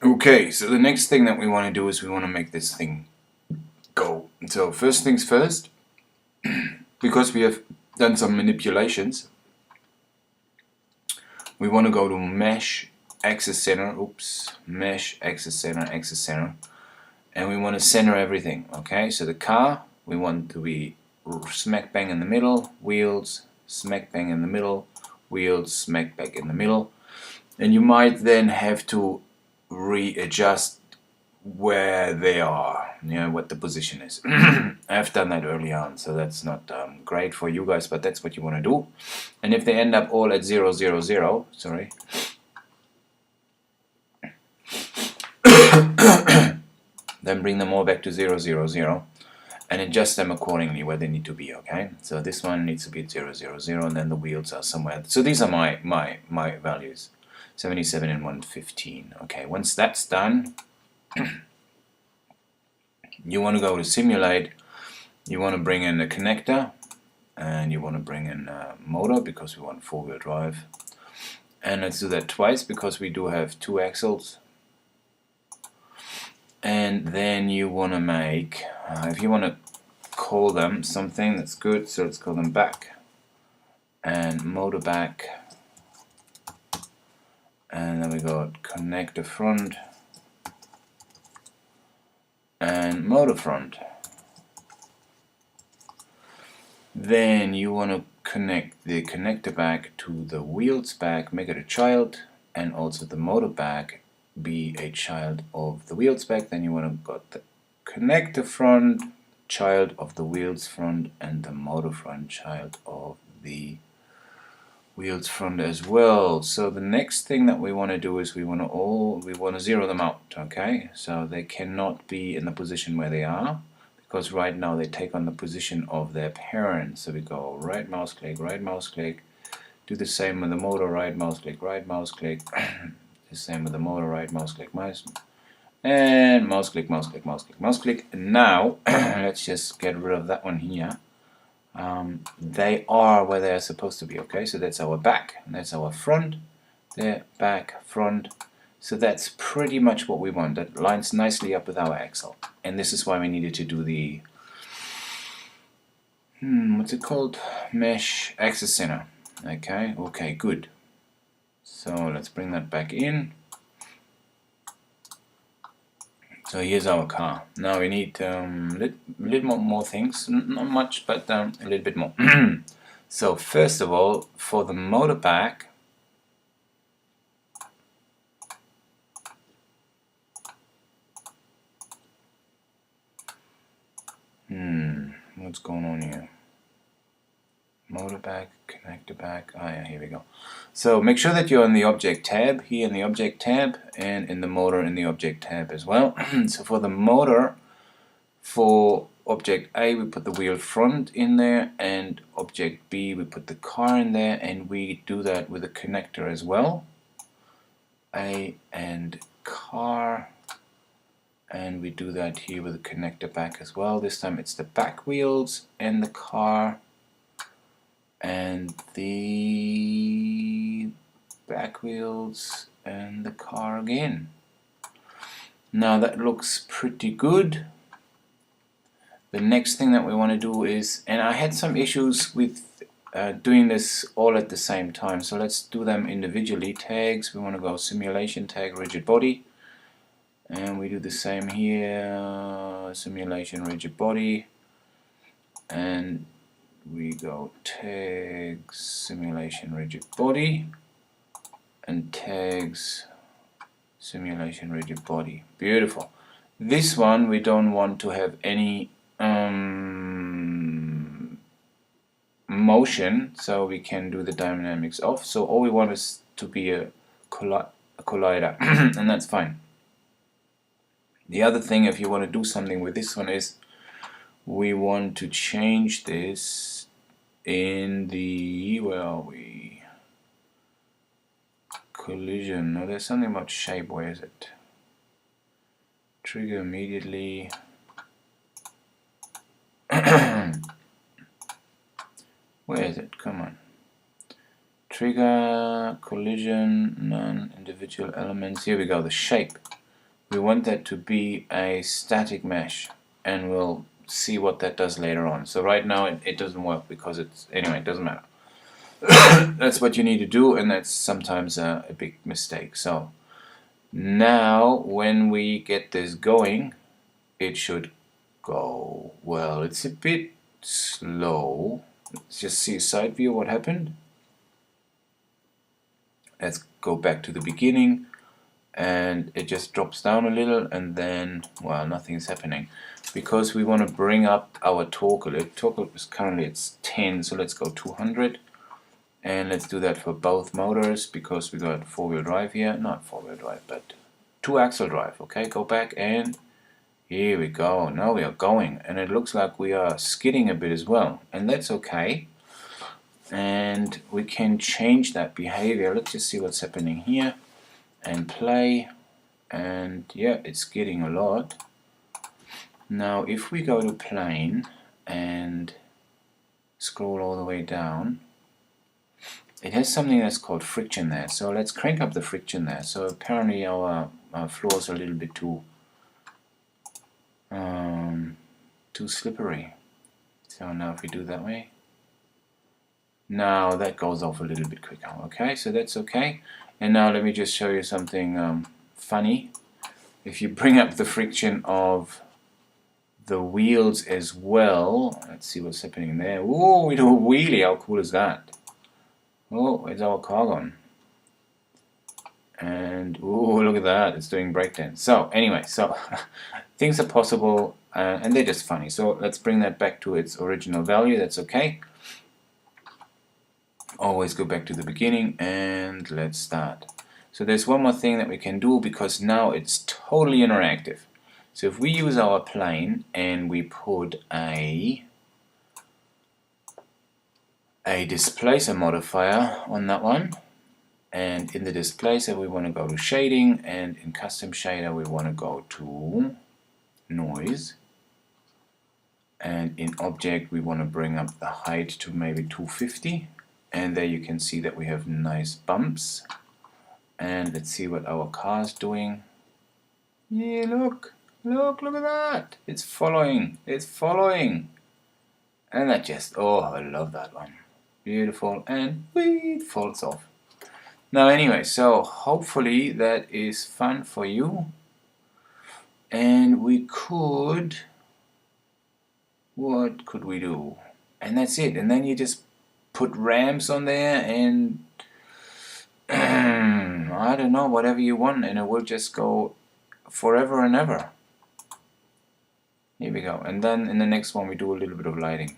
Okay, so the next thing that we want to do is we want to make this thing go. So first things first, because we have done some manipulations, we want to go to mesh axis center, mesh axis center, and we want to center everything. Okay, so the car, we want to be smack bang in the middle, wheels, smack bang in the middle, wheels, smack bang in the middle, and you might then have to readjust where they are, what the position is. I've done that early on, so that's not great for you guys, but that's what you want to do. And if they end up all at 0, 0, 0, sorry, then bring them all back to 0, 0, 0, and adjust them accordingly where they need to be. Okay, so this one needs to be at 0, 0, 0, and then the wheels are somewhere. So these are my values, 77 and 115. Okay, once that's done, you want to go to simulate. You want to bring in a connector, and you want to bring in a motor because we want four-wheel drive. And let's do that twice because we do have two axles. And then you want to make, if you want to call them something, that's good. So let's call them back and motor back. And then we got connector front and motor front. Then you want to connect the connector back to the wheels back, make it a child, and also the motor back be a child of the wheels back. Then you want to got the connector front, child of the wheels front, and the motor front, child of the wheels front as well. So the next thing that we want to do is we want to zero them out. Okay, so they cannot be in the position where they are, because right now they take on the position of their parents. So we go right mouse click, do the same with the motor, right mouse click, the same with the motor, right mouse click, and mouse click. And now let's just get rid of that one here. They are where they are supposed to be. Okay, so that's our back, and that's our front, there, back, front. So that's pretty much what we want. That lines nicely up with our axle. And this is why we needed to do the, what's it called? Mesh axis center. Okay, good. So let's bring that back in. So here's our car. Now we need a little more things. Not much, but a little bit more. So first of all, for the motor back, what's going on here? Motor back, connector back. Ah, yeah, here we go. So make sure that you're in the object tab, here in the object tab, and in the motor in the object tab as well. So for the motor, for object A, we put the wheel front in there, and object B, we put the car in there, and we do that with a connector as well. A and car. And we do that here with the connector back as well. This time it's the back wheels and the car and the back wheels and the car again. Now that looks pretty good. The next thing that we want to do is, and I had some issues with doing this all at the same time, so let's do them individually. Tags, we want to go simulation tag rigid body. And we do the same here, simulation rigid body, and we go tags simulation rigid body and tags simulation rigid body. Beautiful. This one we don't want to have any motion, so we can do the dynamics off. So all we want is to be a collider, and that's fine. The other thing, if you want to do something with this one, is we want to change this in the, where are we? Collision. No, there's something about shape. Where is it? Trigger immediately. Where is it? Come on. Trigger, collision, non-individual elements. Here we go, the shape. We want that to be a static mesh, and we'll see what that does later on. So right now it doesn't work because it's, anyway, it doesn't matter. That's what you need to do, and that's sometimes a big mistake. So now when we get this going, it should go. Well, it's a bit slow. Let's just see a side view what happened. Let's go back to the beginning, and it just drops down a little, and then, well, nothing's happening because we want to bring up our torque a little. Torque is currently it's 10, so let's go 200, and let's do that for both motors because we got four-wheel drive here. Not four-wheel drive, but two-axle drive. Okay, go back, and here we go. Now we are going, and it looks like we are skidding a bit as well, and that's okay. And we can change that behavior. Let's just see what's happening here and play, and yeah, it's skidding a lot. Now if we go to plane and scroll all the way down, it has something that's called friction there. So let's crank up the friction there. So apparently our floors are a little bit too slippery. So now if we do that way, now that goes off a little bit quicker. Okay, so that's okay. And now let me just show you something funny. If you bring up the friction of the wheels as well, let's see what's happening there. Whoa, we do a wheelie. How cool is that? Oh, where's our car gone? And oh, look at that, it's doing breakdance. So anyway, so things are possible, and they're just funny. So let's bring that back to its original value. That's okay. Always go back to the beginning, and let's start. So there's one more thing that we can do, because now it's totally interactive. So if we use our plane and we put a displacer modifier on that one, and in the displacer we want to go to shading, and in custom shader we want to go to noise, and in object we want to bring up the height to maybe 250, and there you can see that we have nice bumps. And let's see what our car's doing. Yeah, look at that, it's following, and that just, oh, I love that one. Beautiful, and whee, it falls off. Now anyway, so hopefully that is fun for you, and we could, what could we do? And that's it, and then you just put ramps on there, and I don't know, whatever you want, and it will just go forever and ever. Here we go, and then in the next one we do a little bit of lighting.